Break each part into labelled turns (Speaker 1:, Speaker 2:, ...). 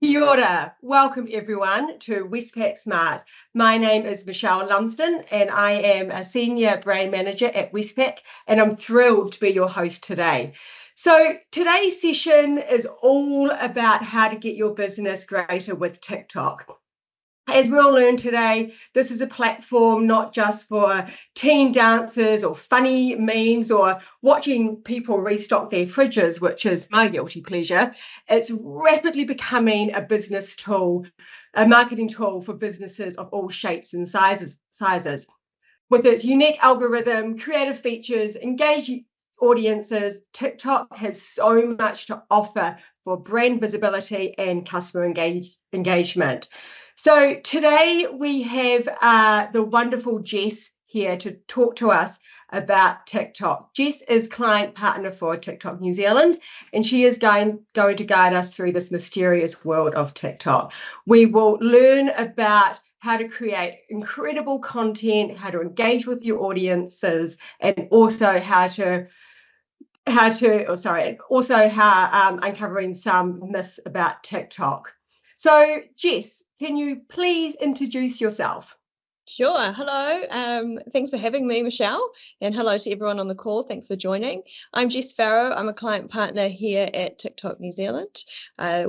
Speaker 1: Kia ora. Welcome everyone to Westpac Smarts. My name is Michelle Lumsden and I am a Senior Brand Manager at Westpac, and I'm thrilled to be your host today. So today's session is all about how to get your business greater with TikTok. As we'll learn today, this is a platform not just for teen dances or funny memes or watching people restock their fridges, which is my guilty pleasure. It's rapidly becoming a business tool, a marketing tool for businesses of all shapes and sizes. With its unique algorithm, creative features, engaged audiences, TikTok has so much to offer for brand visibility and customer engagement. So today we have the wonderful Jess here to talk to us about TikTok. Jess is client partner for TikTok New Zealand, and she is going to guide us through this mysterious world of TikTok. We will learn about how to create incredible content, how to engage with your audiences, and also how uncovering some myths about TikTok. So, Jess, can you please introduce yourself?
Speaker 2: Sure. Hello. Thanks for having me, Michelle, and hello to everyone on the call. Thanks for joining. I'm Jess Farrow. I'm a client partner here at TikTok New Zealand.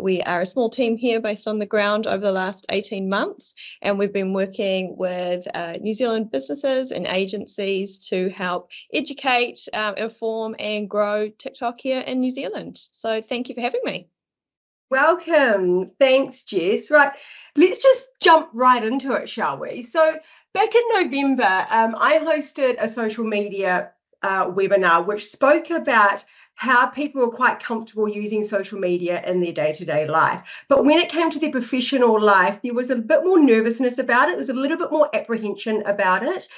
Speaker 2: We are a small team here based on the ground over the last 18 months, and we've been working with New Zealand businesses and agencies to help educate, inform, and grow TikTok here in New Zealand. So thank you for having me.
Speaker 1: Welcome. Thanks, Jess. Right, let's just jump right into it, shall we? So back in November, I hosted a social media webinar which spoke about how people were quite comfortable using social media in their day-to-day life. But when it came to their professional life, there was a bit more nervousness about it. There was a little bit more apprehension about it.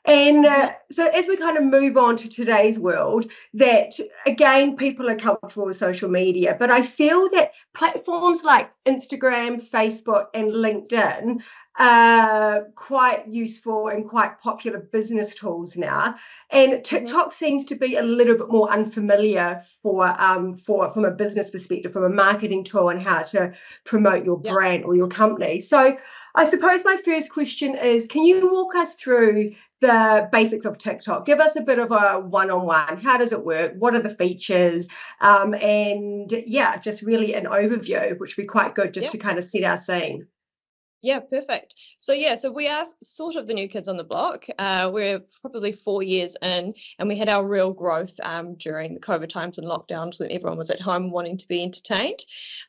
Speaker 1: And so as we kind of move on to today's world, that again, people are comfortable with social media, but I feel that platforms like Instagram, Facebook, and LinkedIn are quite useful and quite popular business tools now. And TikTok seems to be a little bit more unfamiliar from a business perspective, from a marketing tool and how to promote your brand or your company. So I suppose my first question is, can you walk us through the basics of TikTok? Give us a bit of a one-on-one. How does it work? What are the features? And yeah, just really an overview, which would be quite good just to kind of set our scene.
Speaker 2: Yeah, perfect. So we are sort of the new kids on the block. We're probably 4 years in, and we had our real growth during the COVID times and lockdowns when everyone was at home wanting to be entertained.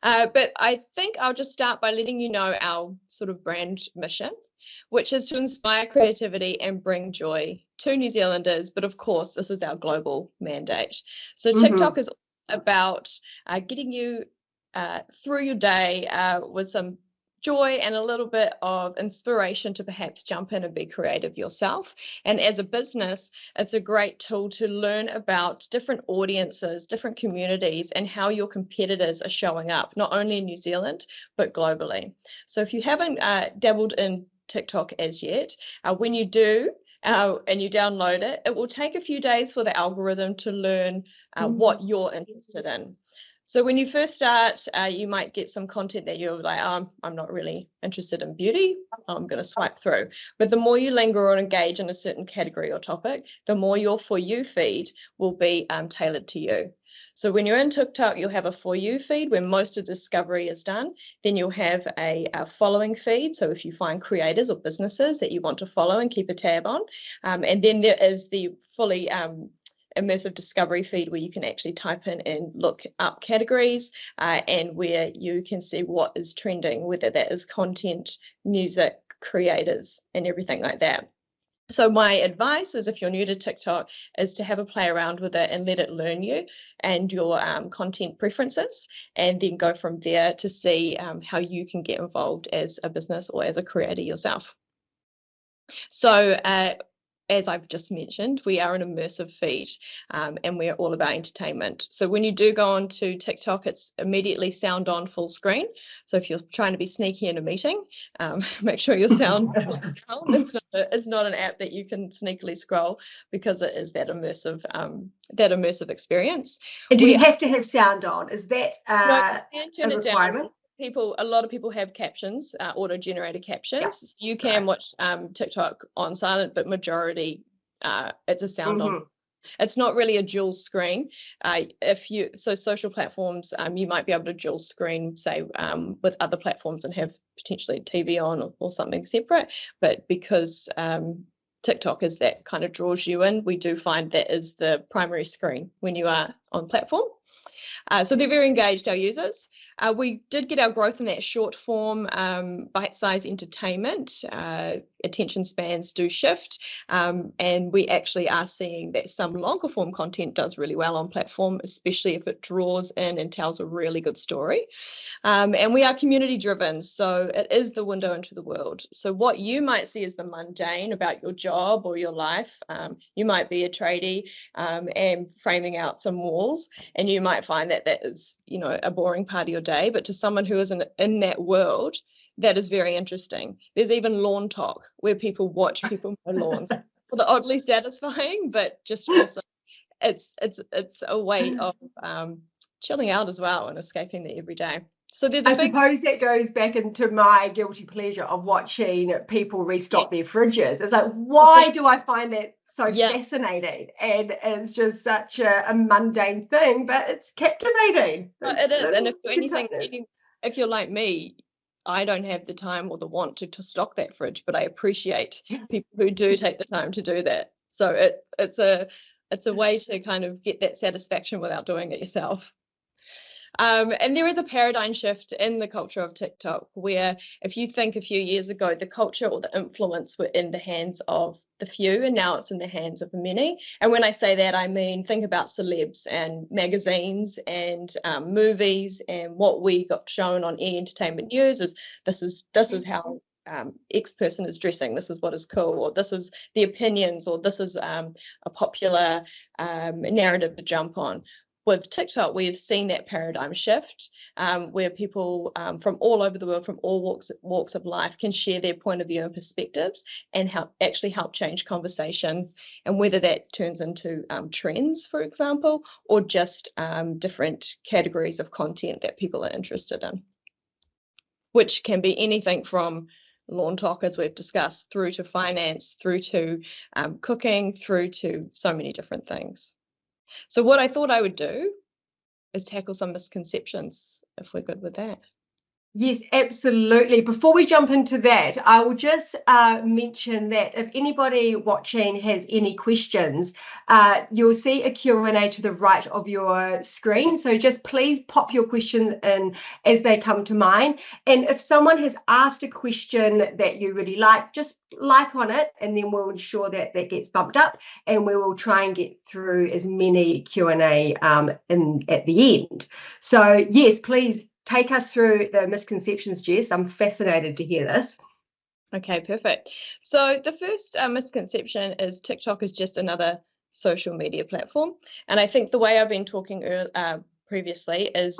Speaker 2: But I think I'll just start by letting you know our sort of brand mission, which is to inspire creativity and bring joy to New Zealanders. But of course, this is our global mandate. So TikTok is about getting you through your day with some joy and a little bit of inspiration to perhaps jump in and be creative yourself. And as a business, it's a great tool to learn about different audiences, different communities, and how your competitors are showing up, not only in New Zealand, but globally. So if you haven't dabbled in TikTok as yet, when you do, and you download it, it will take a few days for the algorithm to learn what you're interested in. So when you first start, you might get some content that you're like, I'm not really interested in beauty. I'm going to swipe through. But the more you linger or engage in a certain category or topic, the more your For You feed will be tailored to you. So when you're in TikTok, you'll have a For You feed where most of the discovery is done. Then you'll have a following feed. So if you find creators or businesses that you want to follow and keep a tab on. And then there is the fully immersive discovery feed where you can actually type in and look up categories and where you can see what is trending, whether that is content, music, creators, and everything like that. So my advice is, if you're new to TikTok, is to have a play around with it and let it learn you and your content preferences, and then go from there to see how you can get involved as a business or as a creator yourself. So as I've just mentioned, we are an immersive feed and we're all about entertainment. So when you do go on to TikTok, it's immediately sound on full screen. So if you're trying to be sneaky in a meeting, make sure your sound it's not an app that you can sneakily scroll, because it is that immersive experience.
Speaker 1: And do you have to have sound on? Is that
Speaker 2: no, you can turn
Speaker 1: a
Speaker 2: it
Speaker 1: requirement?
Speaker 2: down. a lot of people have captions, auto-generated captions.
Speaker 1: Yeah.
Speaker 2: So you can watch TikTok on silent, but majority it's a sound on. It's not really a dual screen. So social platforms, you might be able to dual screen, say, with other platforms and have potentially TV on or something separate. But because TikTok is that kind of draws you in, we do find that is the primary screen when you are on platform. So they're very engaged, our users. We did get our growth in that short form, bite-sized entertainment. Attention spans do shift, and we actually are seeing that some longer form content does really well on platform, especially if it draws in and tells a really good story. And we are community driven, so it is the window into the world. So what you might see as the mundane about your job or your life, you might be a tradie and framing out some walls, and you might find that that is, a boring part of your day. But to someone who isn't in that world, that is very interesting. There's even lawn talk where people watch people mow lawns. Well, they're oddly satisfying, but just also it's a way of chilling out as well and escaping the everyday. So there's
Speaker 1: I suppose that goes back into my guilty pleasure of watching people restock their fridges. It's like, why do I find that so fascinating? And it's just such a mundane thing, but it's captivating.
Speaker 2: Well, it is. And if you're like me, I don't have the time or the want to stock that fridge, but I appreciate people who do take the time to do that. So it's a way to kind of get that satisfaction without doing it yourself. And there is a paradigm shift in the culture of TikTok where, if you think a few years ago, the culture or the influence were in the hands of the few, and now it's in the hands of the many. And when I say that, I mean, think about celebs and magazines and movies, and what we got shown on entertainment news is this is how X person is dressing, this is what is cool, or this is the opinions, or this is a popular narrative to jump on. With TikTok, we have seen that paradigm shift where people from all over the world, from all walks of life, can share their point of view and perspectives and help change conversation. And whether that turns into trends, for example, or just different categories of content that people are interested in, which can be anything from lawn talk, as we've discussed, through to finance, through to cooking, through to so many different things. So what I thought I would do is tackle some misconceptions, if we're good with that.
Speaker 1: Yes, absolutely. Before we jump into that, I will just mention that if anybody watching has any questions, you'll see a Q&A to the right of your screen. So just please pop your question in as they come to mind. And if someone has asked a question that you really like, just like on it, and then we'll ensure that that gets bumped up, and we will try and get through as many Q&A at the end. So yes, please take us through the misconceptions, Jess. I'm fascinated to hear this.
Speaker 2: Okay, perfect. So the first misconception is TikTok is just another social media platform. And I think the way I've been talking previously is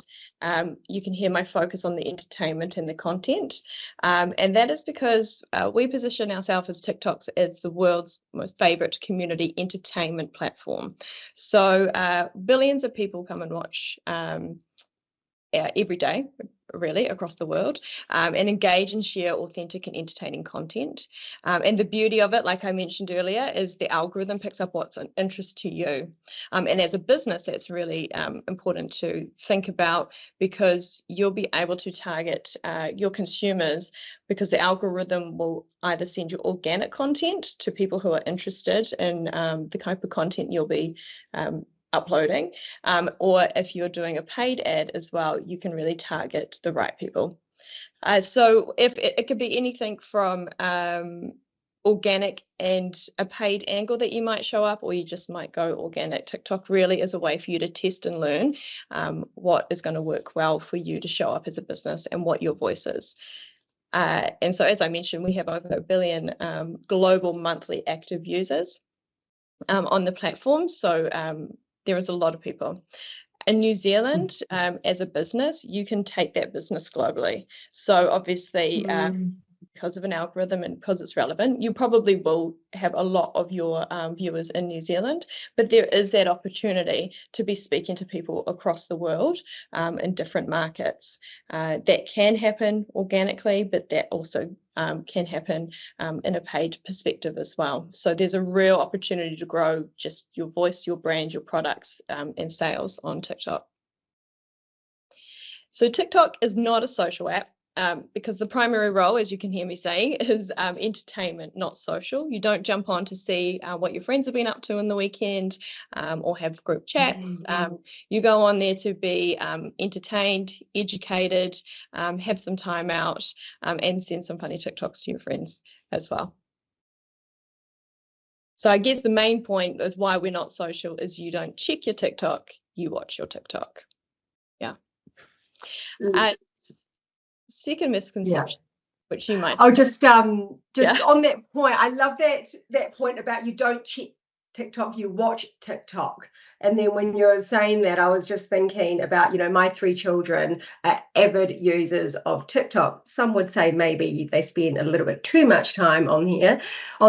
Speaker 2: you can hear my focus on the entertainment and the content. And that is because we position ourselves as TikToks as the world's most favorite community entertainment platform. So billions of people come and watch every day, really, across the world, and engage and share authentic and entertaining content. And the beauty of it, like I mentioned earlier, is the algorithm picks up what's an interest to you. And as a business, that's really important to think about, because you'll be able to target your consumers, because the algorithm will either send you organic content to people who are interested in the type of content you'll be uploading, or if you're doing a paid ad as well, you can really target the right people. So if it could be anything from organic and a paid angle that you might show up, or you just might go organic. TikTok really is a way for you to test and learn what is going to work well for you to show up as a business and what your voice is. And so, as I mentioned, we have over 1 billion global monthly active users on the platform. So there is a lot of people. In New Zealand, as a business, you can take that business globally. So obviously, because of an algorithm and because it's relevant, you probably will have a lot of your viewers in New Zealand, but there is that opportunity to be speaking to people across the world in different markets. That can happen organically, but that also can happen in a paid perspective as well. So there's a real opportunity to grow just your voice, your brand, your products, and sales on TikTok. So TikTok is not a social app. Because the primary role, as you can hear me saying, is entertainment, not social. You don't jump on to see what your friends have been up to in the weekend or have group chats. You go on there to be entertained, educated, have some time out, and send some funny TikToks to your friends as well. So I guess the main point is why we're not social is you don't check your TikTok, you watch your TikTok. Yeah. Second misconception, which you might.
Speaker 1: Oh, just on that point, I love that point about you don't check TikTok, you watch TikTok. And then when you're saying that, I was just thinking about, my 3 children are avid users of TikTok. Some would say maybe they spend a little bit too much time on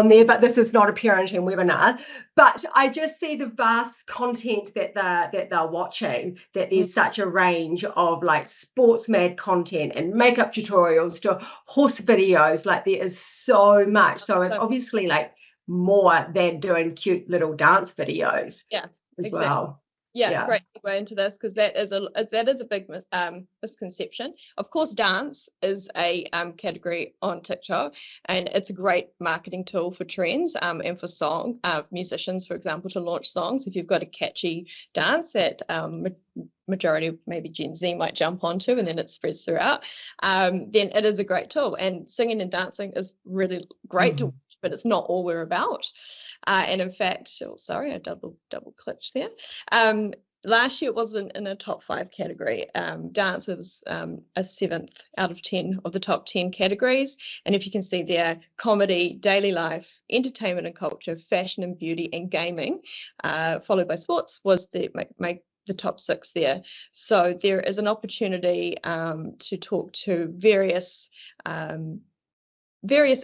Speaker 1: there, but this is not a parenting webinar. But I just see the vast content that they're watching, that there's such a range of like sports mad content and makeup tutorials to horse videos. Like there is so much. So it's obviously like more than doing cute little dance videos as well.
Speaker 2: Yeah, great segue into this, because that is a big misconception. Of course, dance is a category on TikTok, and it's a great marketing tool for trends and for musicians, for example, to launch songs. If you've got a catchy dance that majority of maybe Gen Z might jump onto, and then it spreads throughout, then it is a great tool. And singing and dancing is really great to watch, but it's not all we're about. And in fact, sorry, I double clicked there. Last year it wasn't in a top 5 category. Dance was a 7th out of 10 of the top 10 categories. And if you can see there, comedy, daily life, entertainment and culture, fashion and beauty, and gaming, followed by sports, was the top 6 there. So there is an opportunity to talk to various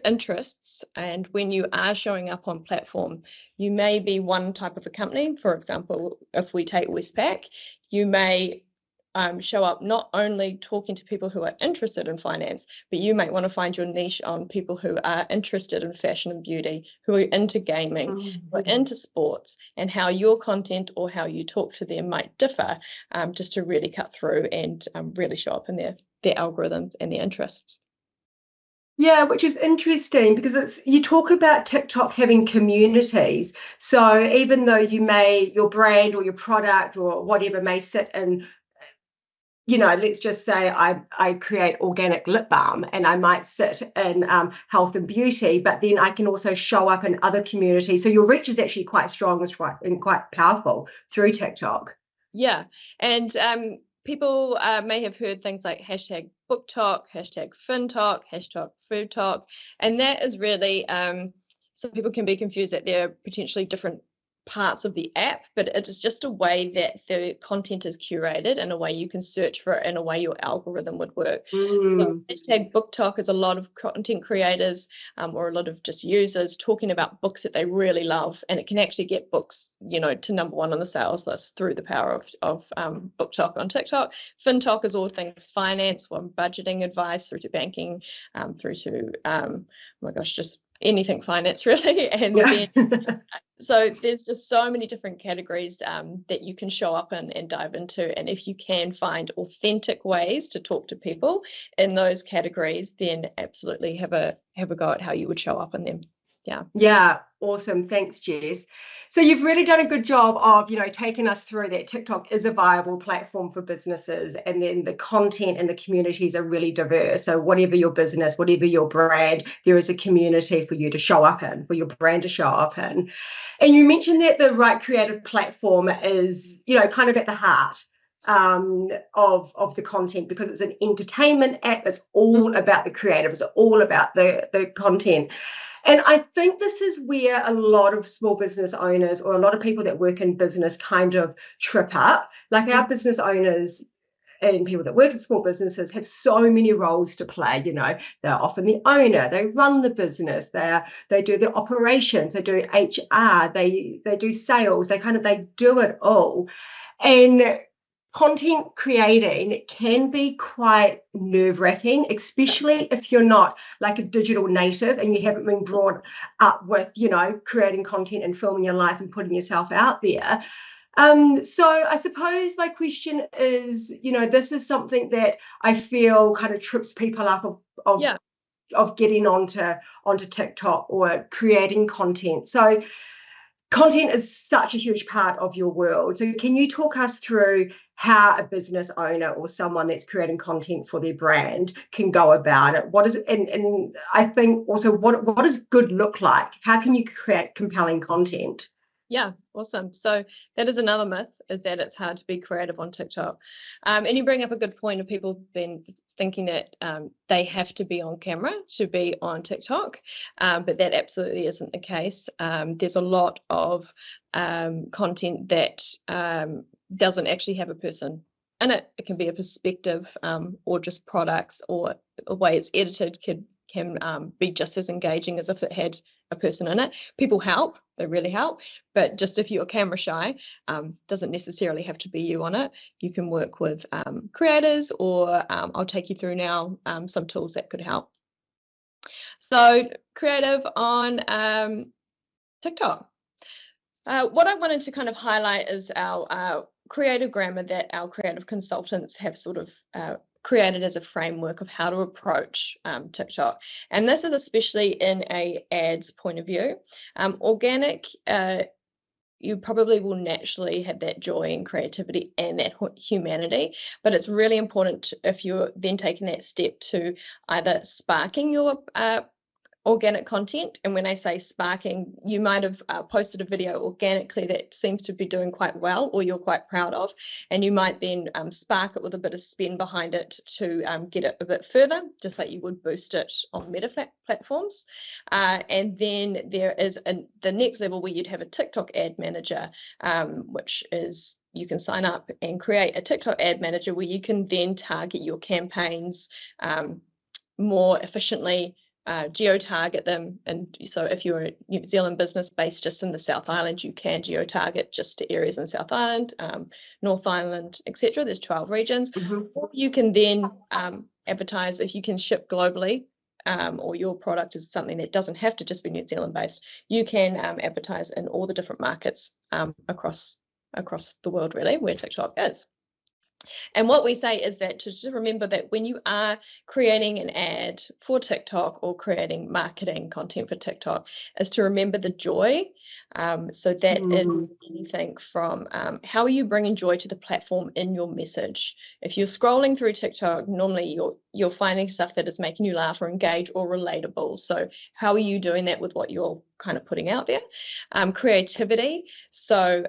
Speaker 2: interests, and when you are showing up on platform, you may be one type of a company. For example, if we take Westpac, you may show up not only talking to people who are interested in finance, but you might want to find your niche on people who are interested in fashion and beauty, who are into gaming, who are into sports, and how your content or how you talk to them might differ, just to really cut through and really show up in their algorithms and their interests.
Speaker 1: Yeah, which is interesting, because you talk about TikTok having communities. So even though your brand or your product or whatever may sit in, let's just say I create organic lip balm, and I might sit in health and beauty, but then I can also show up in other communities. So your reach is actually quite strong and quite powerful through TikTok. Yeah,
Speaker 2: and people may have heard things like hashtag book talk, hashtag fin talk, hashtag food talk, and that is really some people can be confused that they're potentially different parts of the app, but it is just a way that the content is curated in a way you can search for it, in a way your algorithm would work. So hashtag book talk is a lot of content creators or a lot of just users talking about books that they really love, and it can actually get books to #1 on the sales list through the power of book talk on TikTok. Fin talk is all things finance, from budgeting advice through to banking, through to oh my gosh, just anything finance really. And then so there's just so many different categories that you can show up and dive into. And if you can find authentic ways to talk to people in those categories, then absolutely have a go at how you would show up in them.
Speaker 1: Yeah, awesome. Thanks, Jess. So you've really done a good job of, taking us through that TikTok is a viable platform for businesses, and then the content and the communities are really diverse. So whatever your business, whatever your brand, there is a community for you to show up in, for your brand to show up in. And you mentioned that the Right Creative platform is, kind of at the heart of the content, because it's an entertainment app. It's all about the creative. It's all about the content. And I think this is where a lot of small business owners or a lot of people that work in business kind of trip up. Like our business owners, and people that work in small businesses have so many roles to play. They're often the owner, they run the business, they do the operations, they do HR, they do sales, they do it all. And content creating can be quite nerve-wracking, especially if you're not like a digital native and you haven't been brought up with, creating content and filming your life and putting yourself out there. So I suppose my question is, this is something that I feel kind of trips people up of getting onto TikTok or creating content. So content is such a huge part of your world. So can you talk us through how a business owner or someone that's creating content for their brand can go about it? What is and I think also what does good look like? How can you create compelling content?
Speaker 2: Yeah, awesome. So that is another myth, is that it's hard to be creative on TikTok. And you bring up a good point of people been thinking that they have to be on camera to be on TikTok, but that absolutely isn't the case. There's a lot of content that doesn't actually have a person in it. It can be a perspective or just products, or a way it's edited can be just as engaging as if it had a person in it. People help, they really help, but just if you're camera shy, doesn't necessarily have to be you on it. You can work with creators, or I'll take you through now some tools that could help. So creative on TikTok. What I wanted to kind of highlight is our creative grammar that our creative consultants have sort of created as a framework of how to approach TikTok. And this is especially in a ads point of view. Organic, you probably will naturally have that joy and creativity and that humanity, but it's really important if you're then taking that step to either sparking your organic content. And when I say sparking, you might have posted a video organically that seems to be doing quite well, or you're quite proud of, and you might then spark it with a bit of spin behind it to get it a bit further, just like you would boost it on meta platforms. And then there is the next level where you'd have a TikTok ad manager, which is you can sign up and create a TikTok ad manager where you can then target your campaigns more efficiently, geo-target them. And so if you're a New Zealand business based just in the South Island, you can geo-target just to areas in South Island, North Island, etc. There's 12 regions.
Speaker 1: Mm-hmm.
Speaker 2: Or you can then advertise if you can ship globally, or your product is something that doesn't have to just be New Zealand based. You can advertise in all the different markets across the world, really, where TikTok is. And what we say is that to just remember that when you are creating an ad for TikTok or creating marketing content for TikTok, is to remember the joy. So that is anything from how are you bringing joy to the platform in your message. If you're scrolling through TikTok, normally you're finding stuff that is making you laugh or engage or relatable. So how are you doing that with what you're kind of putting out there? Creativity. So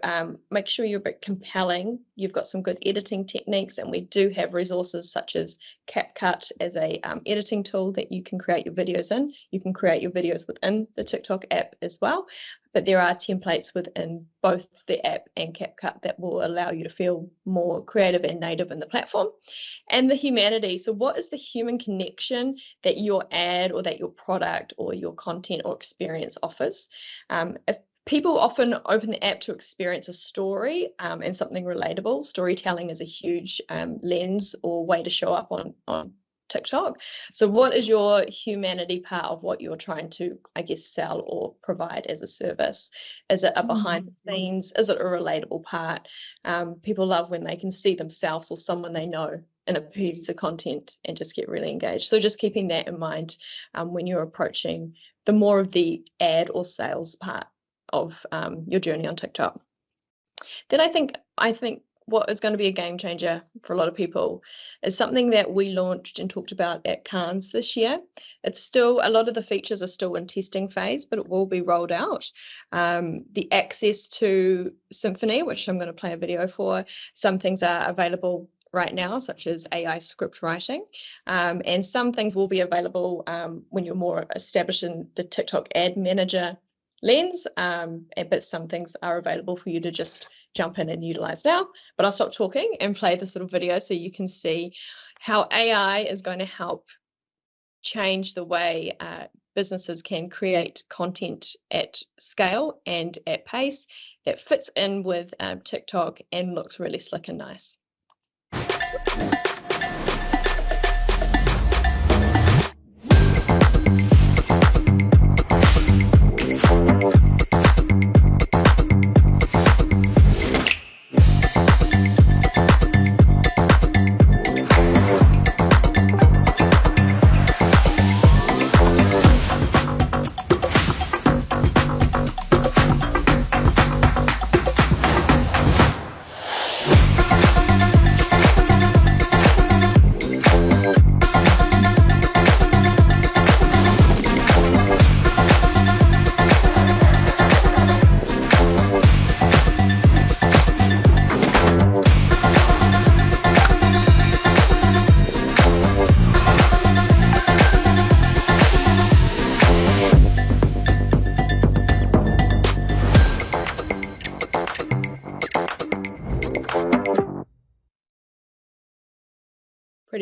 Speaker 2: make sure you're a bit compelling. You've got some good editing techniques, and we do have resources such as CapCut as a editing tool that you can create your videos in. You can create your videos within the TikTok app as well, but there are templates within both the app and CapCut that will allow you to feel more creative and native in the platform. And the humanity. So what is the human connection that your ad or that your product or your content or experience offers? If people often open the app to experience a story and something relatable. Storytelling is a huge lens or way to show up on TikTok. So what is your humanity part of what you're trying to, I guess, sell or provide as a service? Is it a behind the scenes? Is it a relatable part? People love when they can see themselves or someone they know in a piece of content and just get really engaged. So just keeping that in mind when you're approaching the more of the ad or sales part of your journey on TikTok. Then I think what is going to be a game changer for a lot of people is something that we launched and talked about at Cannes this year. It's still, a lot of the features are still in testing phase, but it will be rolled out. The access to Symphony, which I'm going to play a video for, some things are available right now, such as AI script writing, and some things will be available when you're more established in the TikTok ad manager lens, but some things are available for you to just jump in and utilize now. But I'll stop talking and play this little video so you can see how AI is going to help change the way businesses can create content at scale and at pace that fits in with TikTok and looks really slick and nice.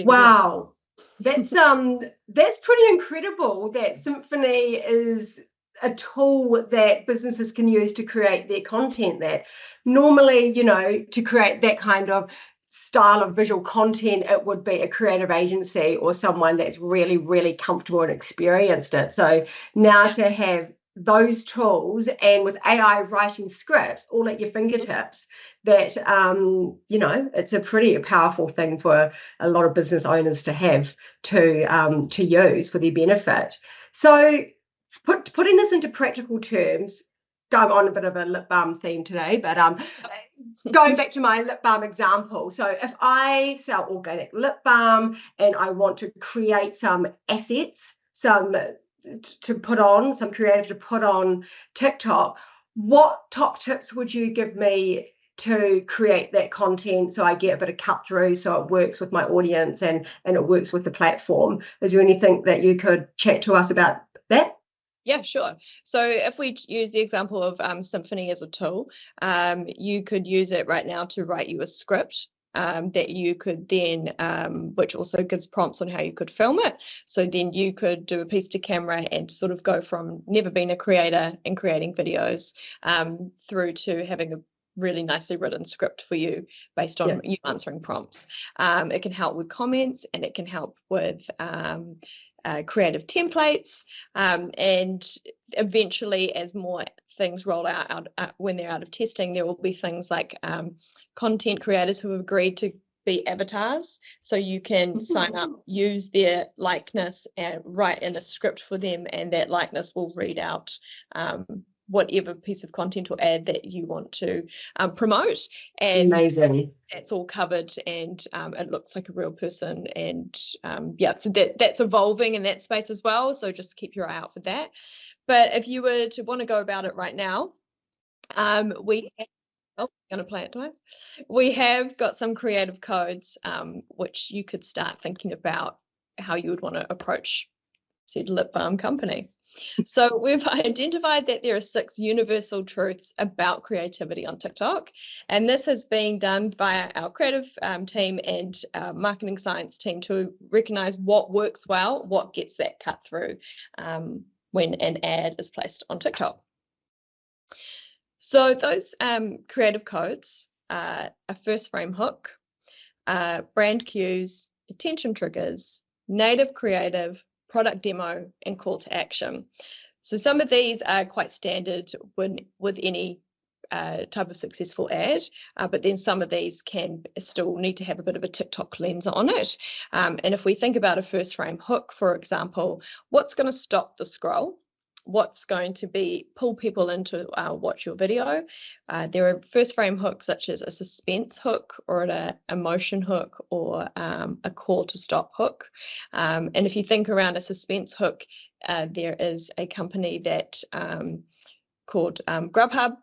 Speaker 1: Wow, that's pretty incredible that Symphony is a tool that businesses can use to create their content. That normally, to create that kind of style of visual content, it would be a creative agency or someone that's really, really comfortable and experienced it. So now to have those tools and with AI writing scripts all at your fingertips, that it's a pretty powerful thing for a lot of business owners to have to use for their benefit. So putting this into practical terms, I'm on a bit of a lip balm theme today, but going back to my lip balm example, so if I sell organic lip balm and I want to create some assets, some creative to put on TikTok, what top tips would you give me to create that content so I get a bit of cut through, so it works with my audience and it works with the platform? Is there anything that you could chat to us about that?
Speaker 2: Yeah, sure. So if we use the example of Symphony as a tool, you could use it right now to write you a script that you could then, which also gives prompts on how you could film it. So then you could do a piece to camera and sort of go from never being a creator and creating videos through to having a really nicely written script for you based on you answering prompts. It can help with comments, and it can help with creative templates, and eventually, as more things roll out when they're out of testing, there will be things like content creators who have agreed to be avatars, so you can sign up, use their likeness and write in a script for them, and that likeness will read out whatever piece of content or ad that you want to promote. And
Speaker 1: amazing.
Speaker 2: It's all covered, and it looks like a real person. And so that's evolving in that space as well. So just keep your eye out for that. But if you were to want to go about it right now, we have got some creative codes which you could start thinking about how you would want to approach said lip balm company. So we've identified that there are 6 universal truths about creativity on TikTok, and this has been done by our creative team and marketing science team to recognize what works well, what gets that cut through when an ad is placed on TikTok. So those creative codes are a first frame hook, brand cues, attention triggers, native creative, product demo, and call to action. So some of these are quite standard with any type of successful ad, but then some of these can still need to have a bit of a TikTok lens on it. And if we think about a first frame hook, for example, what's going to stop the scroll? What's going to pull people into watch your video? There are first frame hooks such as a suspense hook or an emotion hook or a call to stop hook. And if you think around a suspense hook, there is a company that called Grubhub.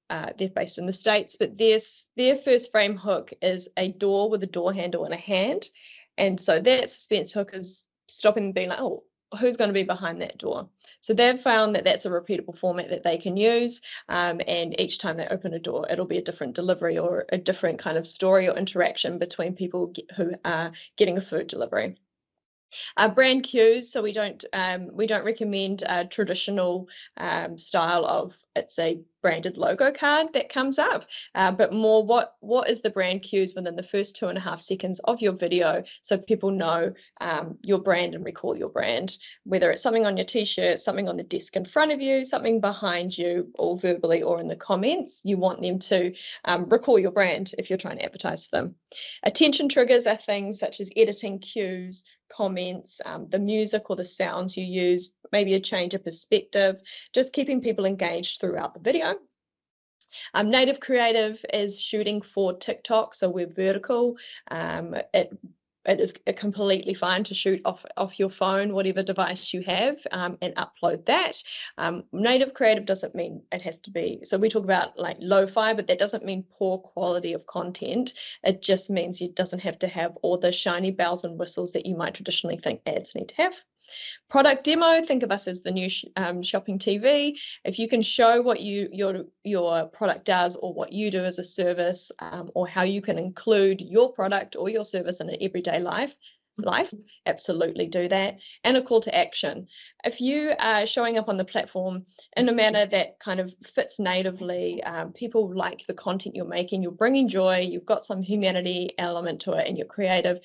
Speaker 2: They're based in the States, but their first frame hook is a door with a door handle in a hand. And so that suspense hook is stopping them being like, oh, who's going to be behind that door. So they've found that that's a repeatable format that they can use, and each time they open a door, it'll be a different delivery or a different kind of story or interaction between people who are getting a food delivery. Brand cues, so we don't recommend a traditional style of it's a branded logo card that comes up, but more what is the brand cues within the first 2.5 seconds of your video, so people know your brand and recall your brand, whether it's something on your t-shirt, something on the desk in front of you, something behind you, or verbally or in the comments. You want them to recall your brand if you're trying to advertise to them. Attention triggers are things such as editing cues, comments, the music or the sounds you use, maybe a change of perspective, just keeping people engaged throughout the video. Native creative is shooting for TikTok, so we're vertical. It is completely fine to shoot off your phone, whatever device you have, and upload that. Native creative doesn't mean it has to be, so we talk about like lo-fi, but that doesn't mean poor quality of content. It just means it doesn't have to have all the shiny bells and whistles that you might traditionally think ads need to have. Product demo, think of us as the new shopping TV. If you can show what your product does, or what you do as a service, or how you can include your product or your service in an everyday life, absolutely do that. And a call to action. If you are showing up on the platform in a manner that kind of fits natively, people like the content you're making, you're bringing joy, you've got some humanity element to it, and you're creative,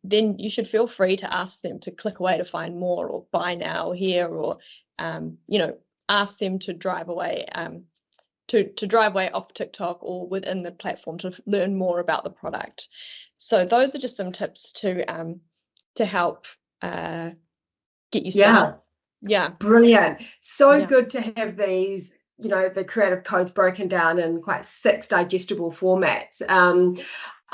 Speaker 2: then you should feel free to ask them to click away to find more, or buy now here, or ask them to drive away off TikTok or within the platform to learn more about the product. So those are just some tips to help get you started. Yeah.
Speaker 1: Brilliant. So good to have these, the creative codes broken down in quite 6 digestible formats.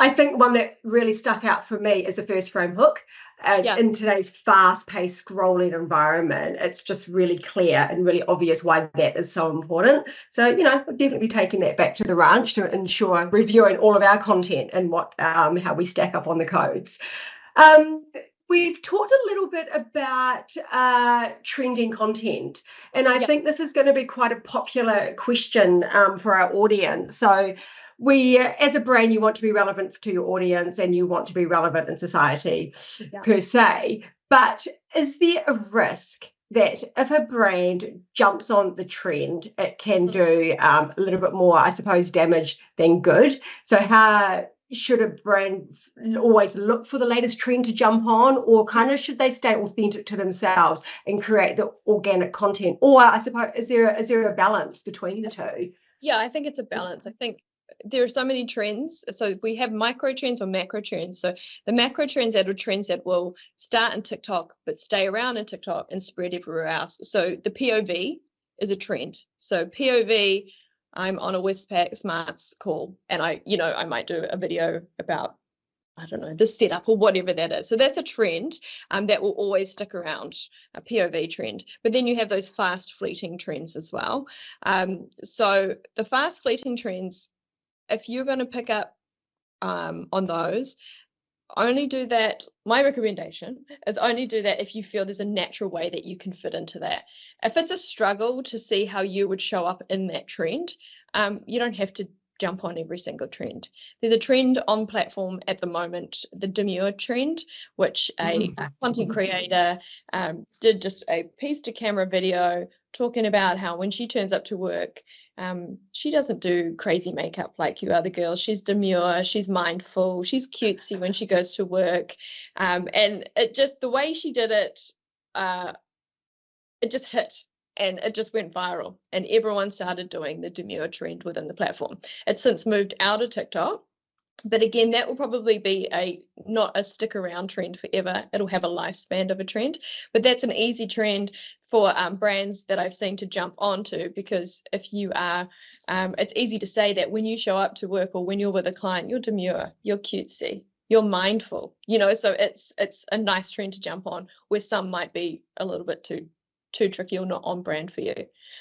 Speaker 1: I think one that really stuck out for me is the first frame hook. In today's fast-paced scrolling environment, it's just really clear and really obvious why that is so important. So, we'll definitely be taking that back to the ranch to ensure reviewing all of our content and how we stack up on the codes. We've talked a little bit about trending content, and I think this is going to be quite a popular question for our audience. So as a brand, you want to be relevant to your audience, and you want to be relevant in society per se. But is there a risk that if a brand jumps on the trend, it can do a little bit more, I suppose, damage than good? So how should a brand always look for the latest trend to jump on, or kind of should they stay authentic to themselves and create the organic content? Or I suppose, is there a balance between the two?
Speaker 2: Yeah, I think it's a balance. I think there are so many trends. So we have micro trends or macro trends. So the macro trends are trends that will start in TikTok but stay around in TikTok and spread everywhere else. So the POV is a trend. So POV, I'm on a Westpac Smarts call, and I might do a video about, I don't know, the setup or whatever that is. So that's a trend that will always stick around, a POV trend. But then you have those fast fleeting trends as well. So the fast fleeting trends, if you're going to pick up on those, only do that. My recommendation is only do that if you feel there's a natural way that you can fit into that. If it's a struggle to see how you would show up in that trend, you don't have to jump on every single trend. There's a trend on platform at the moment, the demure trend, which a content creator did just a piece to camera video talking about how when she turns up to work, she doesn't do crazy makeup like you other girls. She's demure, she's mindful, she's cutesy when she goes to work. And it just, the way she did it, it just hit. And it just went viral, and everyone started doing the demure trend within the platform. It's since moved out of TikTok, but again, that will probably be not a stick around trend forever. It'll have a lifespan of a trend, but that's an easy trend for brands that I've seen to jump onto, because if you are, it's easy to say that when you show up to work or when you're with a client, you're demure, you're cutesy, you're mindful, so it's a nice trend to jump on, where some might be a little bit too tricky or not on brand for you.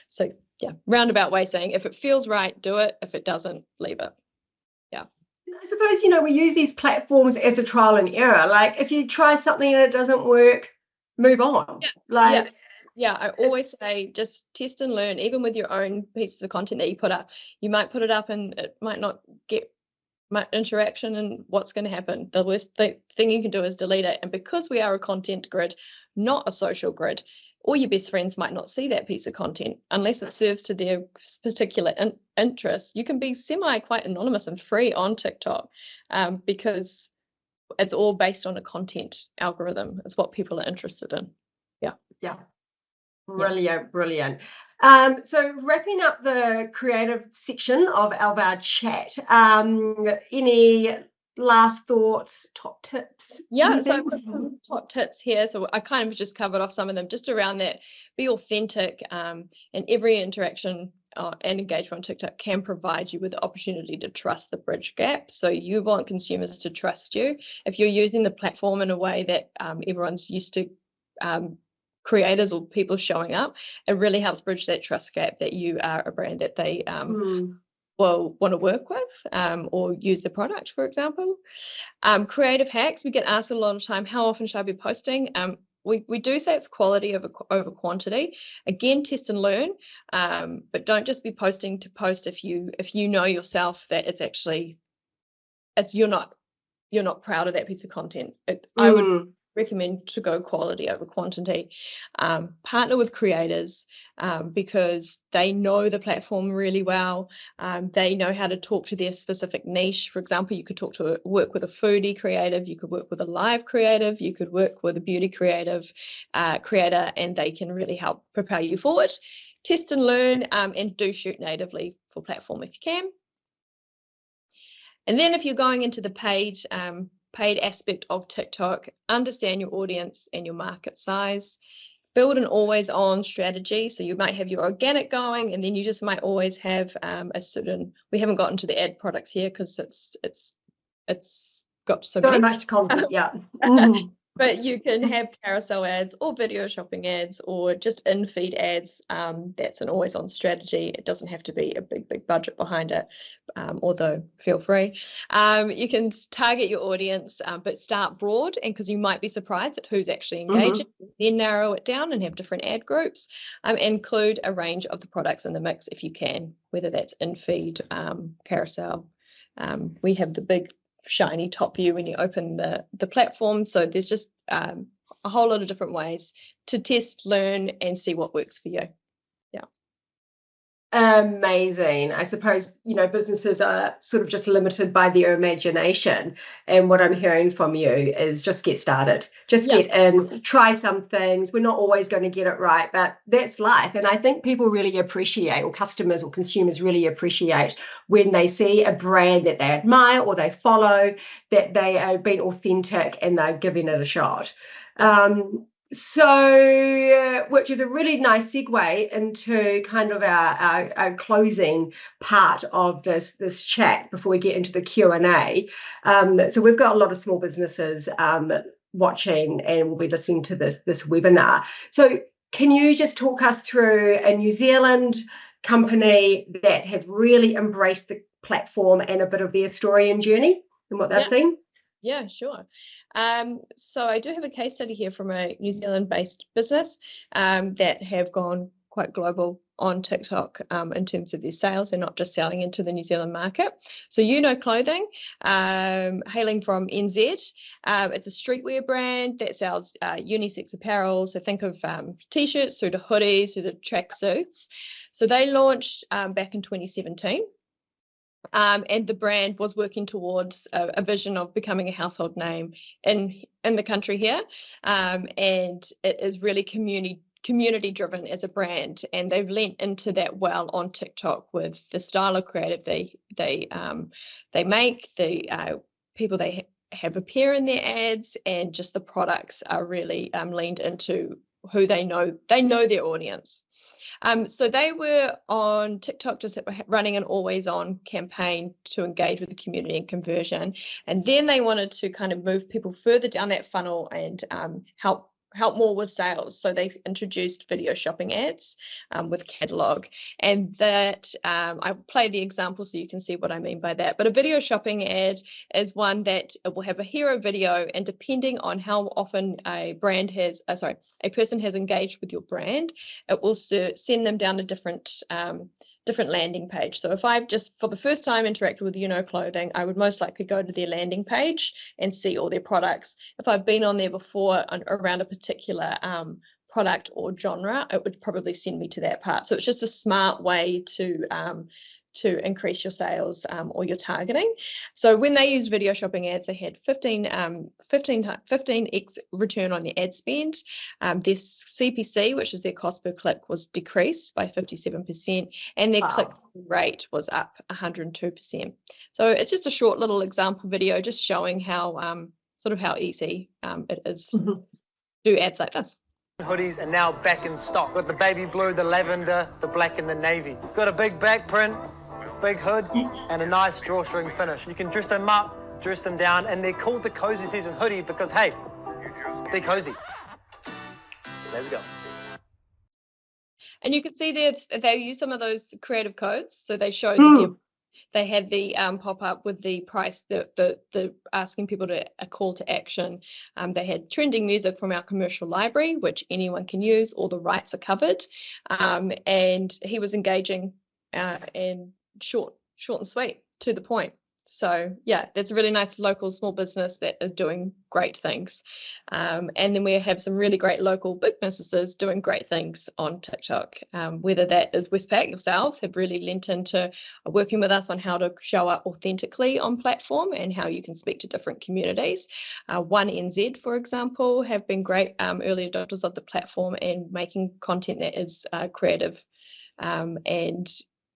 Speaker 2: So yeah, roundabout way saying, if it feels right, do it. If it doesn't, leave it. Yeah.
Speaker 1: I suppose, we use these platforms as a trial and error. Like if you try something and it doesn't work, move on.
Speaker 2: Yeah. Yeah, I always say just test and learn, even with your own pieces of content that you put up. You might put it up and it might not get much interaction, and what's going to happen? The worst thing you can do is delete it. And because we are a content grid, not a social grid, all your best friends might not see that piece of content unless it serves to their particular interest. You can be quite anonymous and free on TikTok because it's all based on a content algorithm. It's what people are interested in.
Speaker 1: Yeah. Brilliant. So wrapping up the creative section of our chat, any last thoughts, top tips?
Speaker 2: Yeah, so I've got some top tips here. So I kind of just covered off some of them just around that. Be authentic, and every interaction and engagement on TikTok can provide you with the opportunity to trust the bridge gap. So you want consumers to trust you. If you're using the platform in a way that everyone's used to, creators or people showing up, it really helps bridge that trust gap that you are a brand that they will want to work with or use the product, for example. Creative hacks, we get asked a lot of time, how often should I be posting? We do say it's quality over quantity. Again, test and learn, but don't just be posting to post if you know yourself that you're not proud of that piece of content. I would recommend to go quality over quantity. Partner with creators because they know the platform really well. They know how to talk to their specific niche. For example, you could work with a foodie creative, you could work with a live creative, you could work with a beauty creative creator, and they can really help propel you forward. Test and learn, and do shoot natively for platform if you can. And then if you're going into the paid aspect of TikTok, understand your audience and your market size. Build an always-on strategy. So you might have your organic going, and then you just might always have we haven't gotten to the ad products here because it's got so
Speaker 1: much content, yeah.
Speaker 2: But you can have carousel ads or video shopping ads or just in-feed ads. That's an always-on strategy. It doesn't have to be a big budget behind it, although feel free. You can target your audience, but start broad, and because you might be surprised at who's actually engaging, then narrow it down and have different ad groups. Include a range of the products in the mix if you can, whether that's in-feed, carousel. We have the big shiny top view when you open the platform, so there's just a whole lot of different ways to test, learn, and see what works for you.
Speaker 1: Amazing. I suppose, businesses are sort of just limited by their imagination. And what I'm hearing from you is just get started. Just get in, try some things. We're not always going to get it right, but that's life. And I think people really appreciate, or customers or consumers really appreciate, when they see a brand that they admire or they follow, that they are being authentic and they're giving it a shot. So, which is a really nice segue into kind of our closing part of this chat before we get into the Q&A. So we've got a lot of small businesses watching and will be listening to this webinar. So can you just talk us through a New Zealand company that have really embraced the platform and a bit of their story and journey and what they've seen?
Speaker 2: Yeah, sure. So I do have a case study here from a New Zealand-based business that have gone quite global on TikTok in terms of their sales. They're not just selling into the New Zealand market. So Clothing, hailing from NZ. It's a streetwear brand that sells unisex apparel. So think of T-shirts through to hoodies, through to tracksuits. So they launched back in 2017. And the brand was working towards a vision of becoming a household name in the country here, and it is really community driven as a brand, and they've lent into that well on TikTok with the style of creative they make, the people they have appear in their ads, and just the products are really leaned into who they know their audience. So they were on TikTok just running an always-on campaign to engage with the community and conversion. And then they wanted to kind of move people further down that funnel and help help more with sales. So they introduced video shopping ads with catalog, and that I play the example so you can see what I mean by that. But a video shopping ad is one that will have a hero video, and depending on how often a person has engaged with your brand, it will send them down a different landing page. So if I've just for the first time interacted with Clothing, I would most likely go to their landing page and see all their products. If I've been on there before around a particular product or genre, it would probably send me to that part. So it's just a smart way to increase your sales or your targeting. So when they used video shopping ads, they had 15x return on their ad spend. Their CPC, which is their cost per click, was decreased by 57%, and their click rate was up 102%. So it's just a short little example video just showing how how easy it is to do ads like this.
Speaker 3: Hoodies are now back in stock. Got the baby blue, the lavender, the black and the navy. Got a big back print, big hood, and a nice drawstring finish. You can dress them up, dress them down, and they're called the Cozy Season hoodie because, hey, they're cozy. Let's go.
Speaker 2: And you can see they use some of those creative codes. So they show the demo. They had the pop-up with the price, the asking people to a call to action. They had trending music from our commercial library, which anyone can use. All the rights are covered. And he was engaging and short and sweet, to the point. So yeah, that's a really nice local small business that are doing great things. And then we have some really great local big businesses doing great things on TikTok. Whether that is Westpac yourselves have really lent into working with us on how to show up authentically on platform and how you can speak to different communities. One NZ, for example, have been great early adopters of the platform and making content that is creative and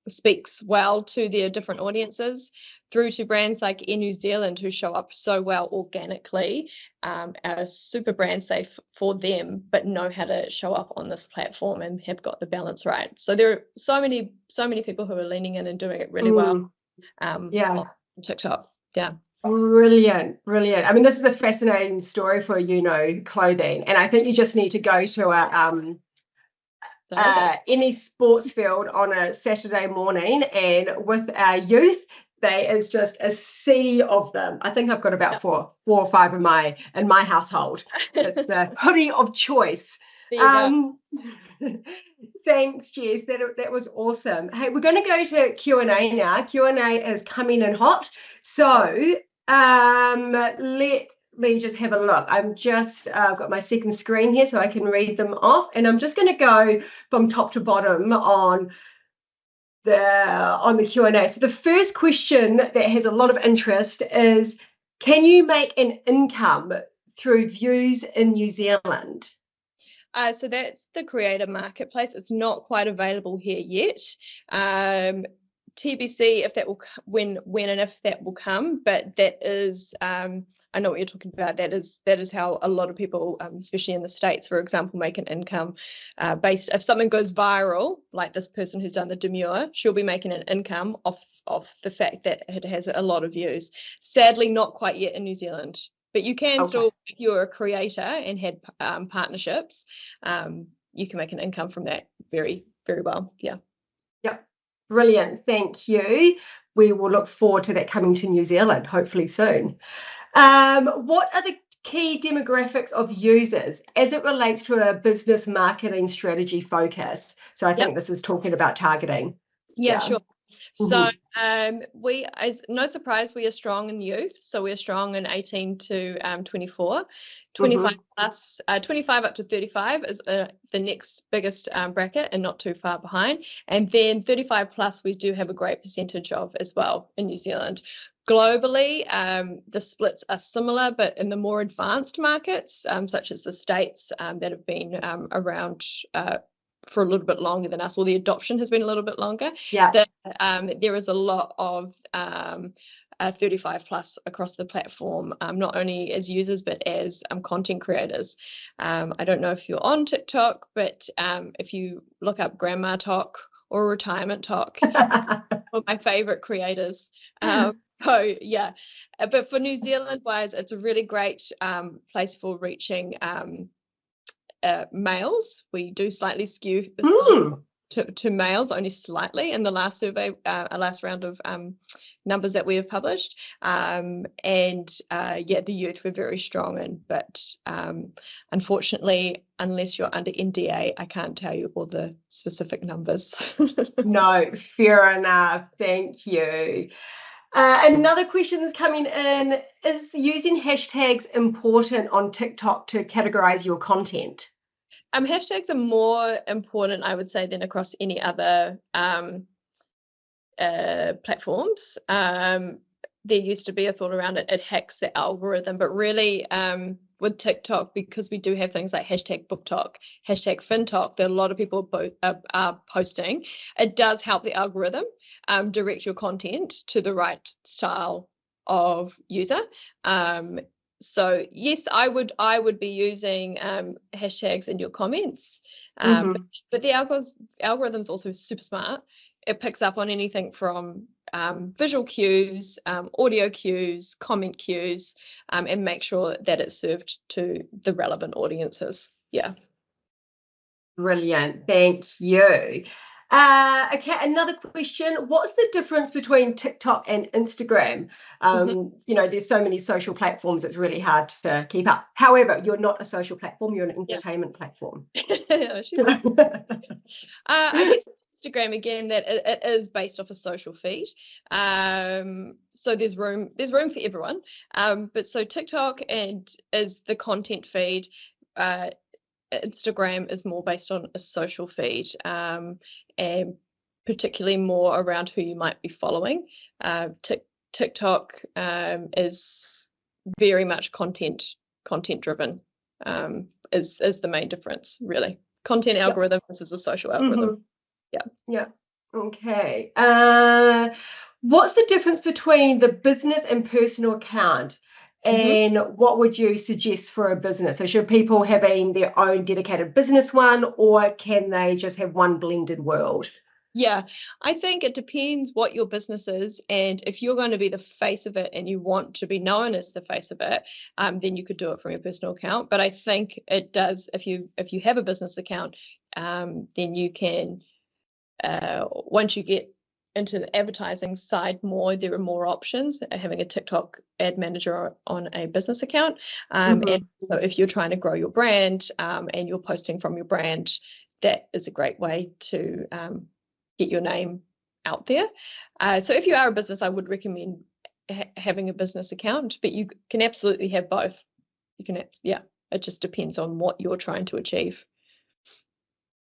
Speaker 2: speaks well to their different audiences, through to brands like Air New Zealand, who show up so well organically, are super brand safe for them, but know how to show up on this platform and have got the balance right. So there are so many people who are leaning in and doing it really well on TikTok. Yeah.
Speaker 1: Brilliant. I mean, this is a fascinating story for Clothing, and I think you just need to go to any sports field on a Saturday morning, and with our youth, there is just a sea of them. I think I've got about four or five in my household. It's the hoodie of choice. Thanks, Jess. That was awesome. Hey, we're going to go to Q&A now. Q&A is coming in hot. So let me just have a look. I'm just got my second screen here so I can read them off, and I'm just going to go from top to bottom on the Q&A. So the first question that has a lot of interest is, can you make an income through views in New Zealand?
Speaker 2: So that's the creator marketplace. It's not quite available here yet. TBC if that will when and if that will come, but that is I know what you're talking about. That is how a lot of people, especially in the States, for example, make an income based. If something goes viral, like this person who's done the demure, she'll be making an income off the fact that it has a lot of views. Sadly, not quite yet in New Zealand, but you can still, if you're a creator and had partnerships, you can make an income from that very, very well. Yeah.
Speaker 1: Yep. Brilliant. Thank you. We will look forward to that coming to New Zealand, hopefully soon. What are the key demographics of users as it relates to a business marketing strategy focus? So I think this is talking about targeting.
Speaker 2: Yeah, sure. So we, as no surprise, we are strong in youth. So we're strong in 18 to 24, 25 plus, 25 up to 35 is the next biggest bracket and not too far behind. And then 35 plus, we do have a great percentage of as well in New Zealand. Globally, the splits are similar, but in the more advanced markets, such as the States that have been around for a little bit longer than us, or the adoption has been a little bit longer. There is a lot of 35 plus across the platform, not only as users but as content creators. I don't know if you're on TikTok, but if you look up Grandma Talk or Retirement Talk, one of my favorite creators. So yeah, but for New Zealand wise, it's a really great place for reaching males. We do slightly skew
Speaker 1: Mm.
Speaker 2: to males, only slightly, in the last survey, last round of numbers that we have published. The youth were very strong in, but unfortunately, unless you're under NDA, I can't tell you all the specific numbers.
Speaker 1: No, fair enough. Thank you. Another question that's coming in, is using hashtags important on TikTok to categorize your content?
Speaker 2: Hashtags are more important, I would say, than across any other platforms. There used to be a thought around it. It hacks the algorithm, but really with TikTok, because we do have things like hashtag BookTok, hashtag FinTok that a lot of people are posting, it does help the algorithm direct your content to the right style of user. So yes, I would be using hashtags in your comments, but the algorithm's also super smart. It picks up on anything from visual cues, audio cues, comment cues, and make sure that it's served to the relevant audiences. Yeah.
Speaker 1: Brilliant. Thank you. Okay, another question. What's the difference between TikTok and Instagram? There's so many social platforms, it's really hard to keep up. However, you're not a social platform, you're an entertainment platform.
Speaker 2: I guess Instagram, again, that it is based off a social feed. So there's room for everyone. But so TikTok is the content feed. Instagram is more based on a social feed, and particularly more around who you might be following. TikTok is very much content driven, is the main difference, really. Content algorithm versus a social algorithm.
Speaker 1: Yeah. Okay. What's the difference between the business and personal account? And what would you suggest for a business? So should people having their own dedicated business one, or can they just have one blended world?
Speaker 2: Yeah, I think it depends what your business is, and if you're going to be the face of it and you want to be known as the face of it, then you could do it from your personal account. But I think it does, if you have a business account, then you can, once you get into the advertising side more, there are more options. Having a TikTok ad manager on a business account, and so if you're trying to grow your brand and you're posting from your brand, that is a great way to get your name out there. So if you are a business, I would recommend having a business account, but you can absolutely have both. You can, it just depends on what you're trying to achieve.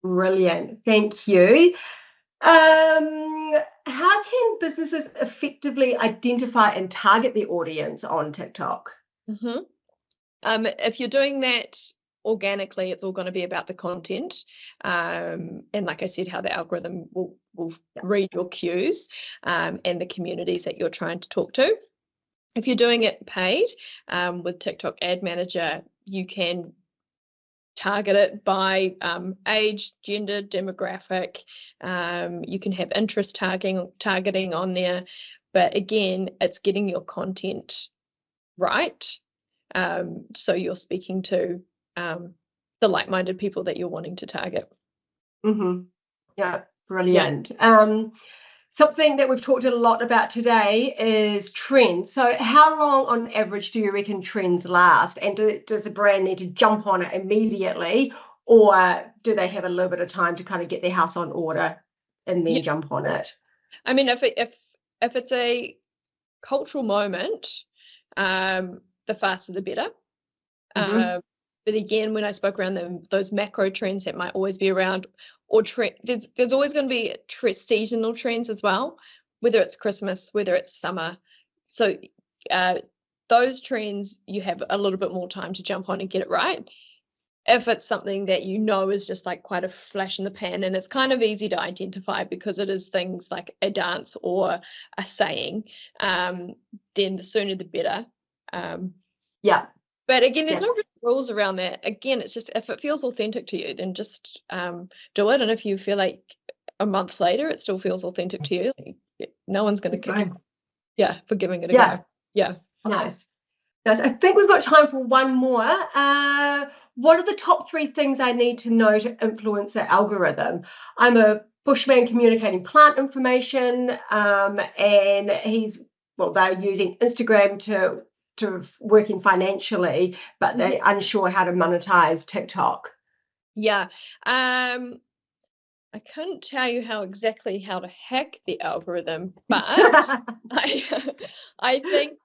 Speaker 1: Brilliant, thank you. How can businesses effectively identify and target their audience on TikTok?
Speaker 2: If you're doing that organically, it's all going to be about the content, and like I said, how the algorithm will read your cues and the communities that you're trying to talk to. If you're doing it paid with TikTok Ad Manager, you can target it by age, gender, demographic. You can have interest targeting on there, but again, it's getting your content right. So you're speaking to the like-minded people that you're wanting to target.
Speaker 1: Yeah, brilliant. Something that we've talked a lot about today is trends. So how long on average do you reckon trends last? And does a brand need to jump on it immediately, or do they have a little bit of time to kind of get their house on order and then jump on it?
Speaker 2: I mean, if it's a cultural moment, the faster the better. But again, when I spoke around those macro trends that might always be around, or there's always going to be seasonal trends as well, whether it's Christmas, whether it's summer. So those trends, you have a little bit more time to jump on and get it right. If it's something that you know is just like quite a flash in the pan, and it's kind of easy to identify because it is things like a dance or a saying, then the sooner the better. But again, there's no real rules around that. Again, it's just if it feels authentic to you, then just do it. And if you feel like a month later it still feels authentic to you, no one's going to kick you for giving it a go. Yeah.
Speaker 1: Nice. I think we've got time for one more. what are the top 3 things I need to know to influence the algorithm? I'm a bushman communicating plant information, and they're using Instagram to working financially, but they're unsure how to monetize TikTok.
Speaker 2: Yeah. I couldn't tell you how to hack the algorithm, but I think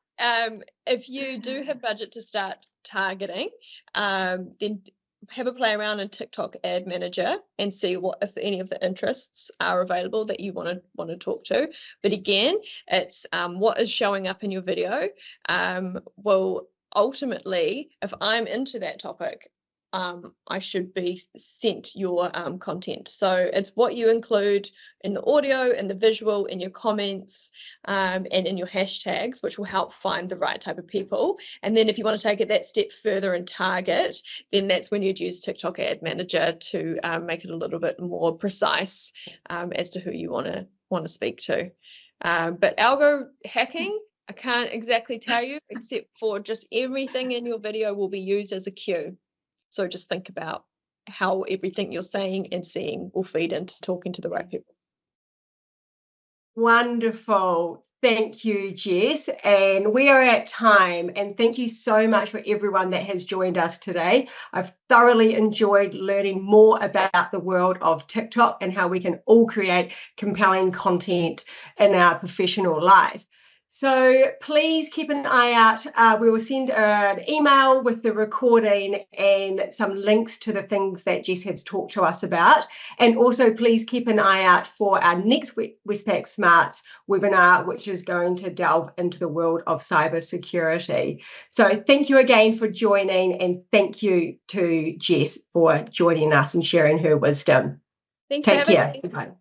Speaker 2: if you do have budget to start targeting, then have a play around in TikTok Ad Manager and see if any of the interests are available that you want to talk to. But again, it's what is showing up in your video will ultimately, if I'm into that topic, I should be sent your content. So it's what you include in the audio, in the visual, in your comments, and in your hashtags, which will help find the right type of people. And then if you want to take it that step further and target, then that's when you'd use TikTok Ad Manager to make it a little bit more precise as to who you want to speak to. But algo hacking, I can't exactly tell you, except for just everything in your video will be used as a cue. So just think about how everything you're saying and seeing will feed into talking to the right people.
Speaker 1: Wonderful. Thank you, Jess. And we are at time. And thank you so much for everyone that has joined us today. I've thoroughly enjoyed learning more about the world of TikTok and how we can all create compelling content in our professional life. So please keep an eye out. We will send an email with the recording and some links to the things that Jess has talked to us about. And also please keep an eye out for our next Westpac Smarts webinar, which is going to delve into the world of cybersecurity. So thank you again for joining, and thank you to Jess for joining us and sharing her wisdom.
Speaker 2: Thanks
Speaker 1: Take
Speaker 2: for having
Speaker 1: care.
Speaker 2: me.
Speaker 1: Bye.